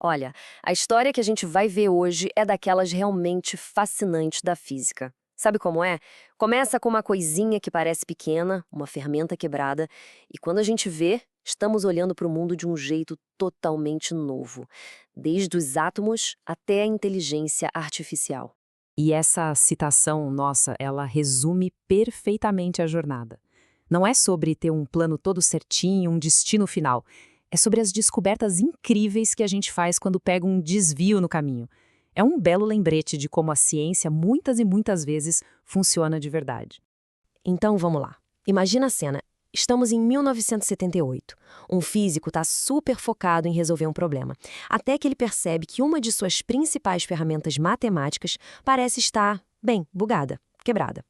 Olha, a história que a gente vai ver hoje é daquelas realmente fascinantes da física. Sabe como é? Começa com uma coisinha que parece pequena, uma ferramenta quebrada, e quando a gente vê, estamos olhando para o mundo de um jeito totalmente novo, desde os átomos até a inteligência artificial. E essa citação nossa, ela resume perfeitamente a jornada. Não é sobre ter um plano todo certinho, um destino final. É sobre as descobertas incríveis que a gente faz quando pega um desvio no caminho. É um belo lembrete de como a ciência, muitas e muitas vezes, funciona de verdade. Então vamos lá. Imagina a cena. Estamos em 1978. Um físico está super focado em resolver um problema, até que ele percebe que uma de suas principais ferramentas matemáticas parece estar, bem, bugada, quebrada.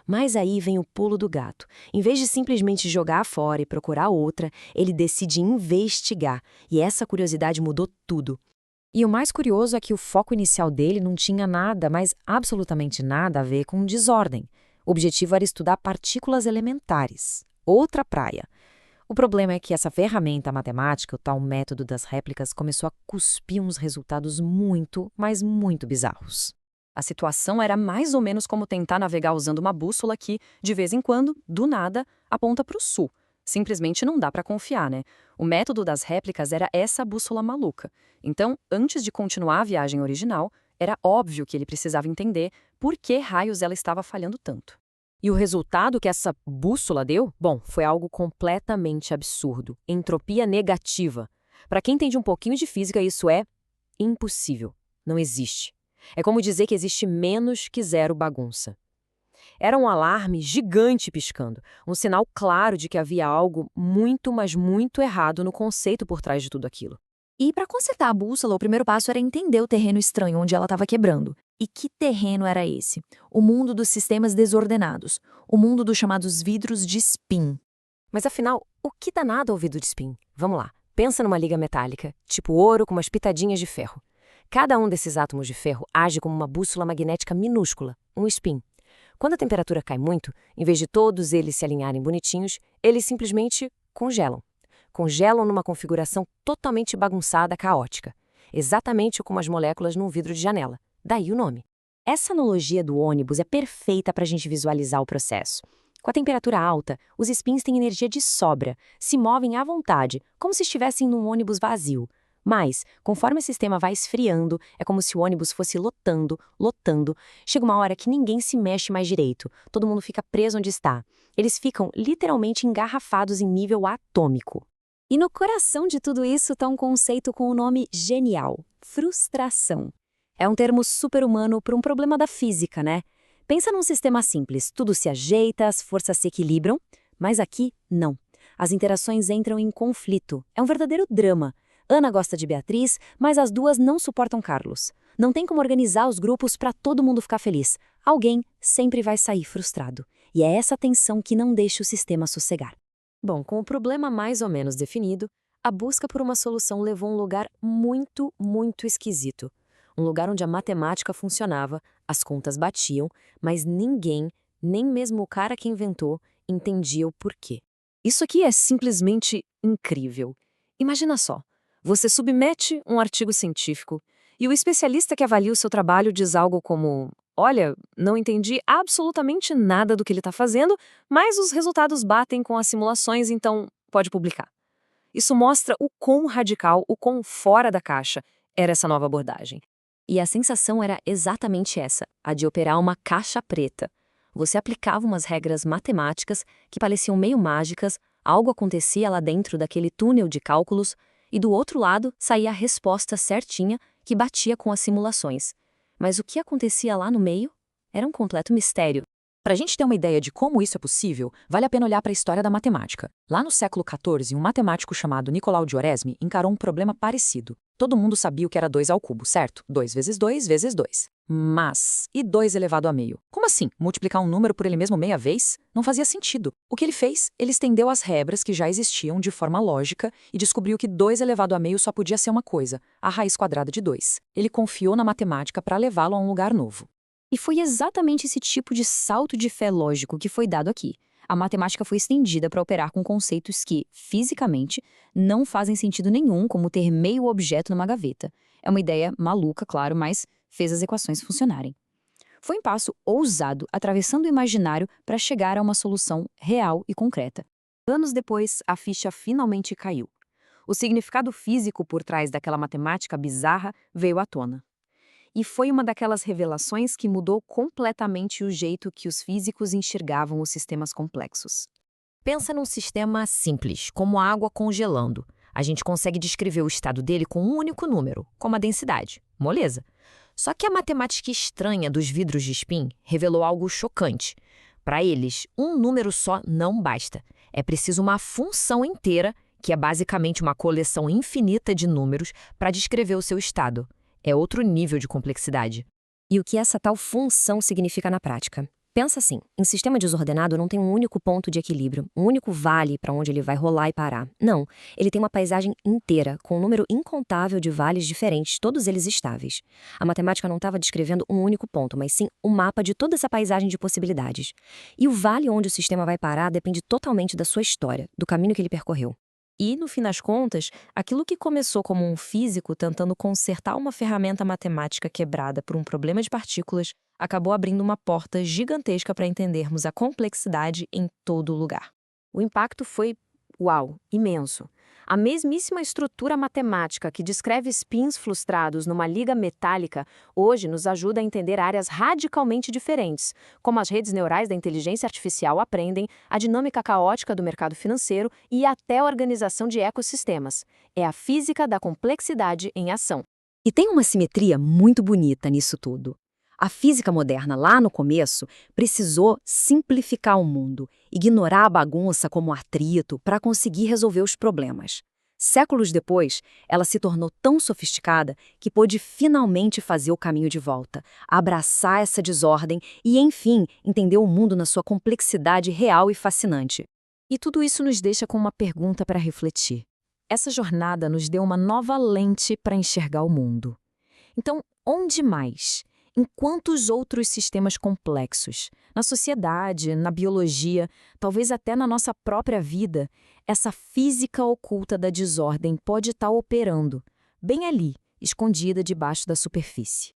Mas aí vem o pulo do gato. Em vez de simplesmente jogar fora e procurar outra, ele decide investigar, e essa curiosidade mudou tudo. E o mais curioso é que o foco inicial dele não tinha nada, mas absolutamente nada a ver com desordem. O objetivo era estudar partículas elementares. Outra praia. O problema é que essa ferramenta matemática, o tal método das réplicas, começou a cuspir uns resultados muito, mas muito bizarros. A situação era mais ou menos como tentar navegar usando uma bússola que, de vez em quando, do nada, aponta para o sul. Simplesmente não dá para confiar, né? O método das réplicas era essa bússola maluca. Então, antes de continuar a viagem original, era óbvio que ele precisava entender por que raios ela estava falhando tanto. E o resultado que essa bússola deu, bom, foi algo completamente absurdo. Entropia negativa. Para quem entende um pouquinho de física, isso é impossível. Não existe. É como dizer que existe menos que zero bagunça. Era um alarme gigante piscando, um sinal claro de que havia algo muito, mas muito errado no conceito por trás de tudo aquilo. E para consertar a bússola, o primeiro passo era entender o terreno estranho onde ela estava quebrando. E que terreno era esse? O mundo dos sistemas desordenados, o mundo dos chamados vidros de spin. Mas afinal, o que danado é o vidro de spin? Vamos lá, pensa numa liga metálica, tipo ouro com umas pitadinhas de ferro. Cada um desses átomos de ferro age como uma bússola magnética minúscula, um spin. Quando a temperatura cai muito, em vez de todos eles se alinharem bonitinhos, eles simplesmente congelam. Congelam numa configuração totalmente bagunçada, caótica. Exatamente como as moléculas num vidro de janela. Daí o nome. Essa analogia do ônibus é perfeita para a gente visualizar o processo. Com a temperatura alta, os spins têm energia de sobra, se movem à vontade, como se estivessem num ônibus vazio. Mas, conforme o sistema vai esfriando, é como se o ônibus fosse lotando, lotando. Chega uma hora que ninguém se mexe mais direito, todo mundo fica preso onde está. Eles ficam literalmente engarrafados em nível atômico. E no coração de tudo isso está um conceito com o nome genial: frustração. É um termo super-humano para um problema da física, né? Pensa num sistema simples, tudo se ajeita, as forças se equilibram, mas aqui, não. As interações entram em conflito. É um verdadeiro drama. Ana gosta de Beatriz, mas as duas não suportam Carlos. Não tem como organizar os grupos para todo mundo ficar feliz. Alguém sempre vai sair frustrado. E é essa tensão que não deixa o sistema sossegar. Bom, com o problema mais ou menos definido, a busca por uma solução levou a um lugar muito, muito esquisito. Um lugar onde a matemática funcionava, as contas batiam, mas ninguém, nem mesmo o cara que inventou, entendia o porquê. Isso aqui é simplesmente incrível. Imagina só, você submete um artigo científico e o especialista que avalia o seu trabalho diz algo como: olha, não entendi absolutamente nada do que ele está fazendo, mas os resultados batem com as simulações, então pode publicar. Isso mostra o quão radical, o quão fora da caixa era essa nova abordagem. E a sensação era exatamente essa, a de operar uma caixa preta. Você aplicava umas regras matemáticas que pareciam meio mágicas, algo acontecia lá dentro daquele túnel de cálculos, e do outro lado saía a resposta certinha que batia com as simulações. Mas o que acontecia lá no meio era um completo mistério. Para a gente ter uma ideia de como isso é possível, vale a pena olhar para a história da matemática. Lá no século XIV, um matemático chamado Nicolau de Oresme encarou um problema parecido. Todo mundo sabia o que era 2 ao cubo, certo? 2 vezes 2 vezes 2. Mas, e 2 elevado a meio? Como assim? Multiplicar um número por ele mesmo meia vez? Não fazia sentido. O que ele fez? Ele estendeu as regras que já existiam de forma lógica e descobriu que 2 elevado a meio só podia ser uma coisa, a raiz quadrada de 2. Ele confiou na matemática para levá-lo a um lugar novo. E foi exatamente esse tipo de salto de fé lógico que foi dado aqui. a matemática foi estendida para operar com conceitos que, fisicamente, não fazem sentido nenhum, como ter meio objeto numa gaveta. É uma ideia maluca, claro, mas fez as equações funcionarem. Foi um passo ousado, atravessando o imaginário para chegar a uma solução real e concreta. Anos depois, a ficha finalmente caiu. O significado físico por trás daquela matemática bizarra veio à tona. E foi uma daquelas revelações que mudou completamente o jeito que os físicos enxergavam os sistemas complexos. Pensa num sistema simples, como a água congelando. A gente consegue descrever o estado dele com um único número, como a densidade. Moleza? Só que a matemática estranha dos vidros de spin revelou algo chocante. Para eles, um número só não basta. É preciso uma função inteira, que é basicamente uma coleção infinita de números, para descrever o seu estado. É outro nível de complexidade. E o que essa tal função significa na prática? Pensa assim, em sistema desordenado não tem um único ponto de equilíbrio, um único vale para onde ele vai rolar e parar. Não, ele tem uma paisagem inteira, com um número incontável de vales diferentes, todos eles estáveis. A matemática não estava descrevendo um único ponto, mas sim um mapa de toda essa paisagem de possibilidades. E o vale onde o sistema vai parar depende totalmente da sua história, do caminho que ele percorreu. E, no fim das contas, aquilo que começou como um físico tentando consertar uma ferramenta matemática quebrada por um problema de partículas acabou abrindo uma porta gigantesca para entendermos a complexidade em todo lugar. O impacto foi, uau, imenso. A mesmíssima estrutura matemática que descreve spins frustrados numa liga metálica hoje nos ajuda a entender áreas radicalmente diferentes, como as redes neurais da inteligência artificial aprendem, a dinâmica caótica do mercado financeiro e até a organização de ecossistemas. É a física da complexidade em ação. E tem uma simetria muito bonita nisso tudo. A física moderna, lá no começo, precisou simplificar o mundo, ignorar a bagunça como atrito para conseguir resolver os problemas. Séculos depois, ela se tornou tão sofisticada que pôde finalmente fazer o caminho de volta, abraçar essa desordem e, enfim, entender o mundo na sua complexidade real e fascinante. E tudo isso nos deixa com uma pergunta para refletir. Essa jornada nos deu uma nova lente para enxergar o mundo. Então, onde mais? Em quantos outros sistemas complexos, na sociedade, na biologia, talvez até na nossa própria vida, essa física oculta da desordem pode estar operando, bem ali, escondida debaixo da superfície?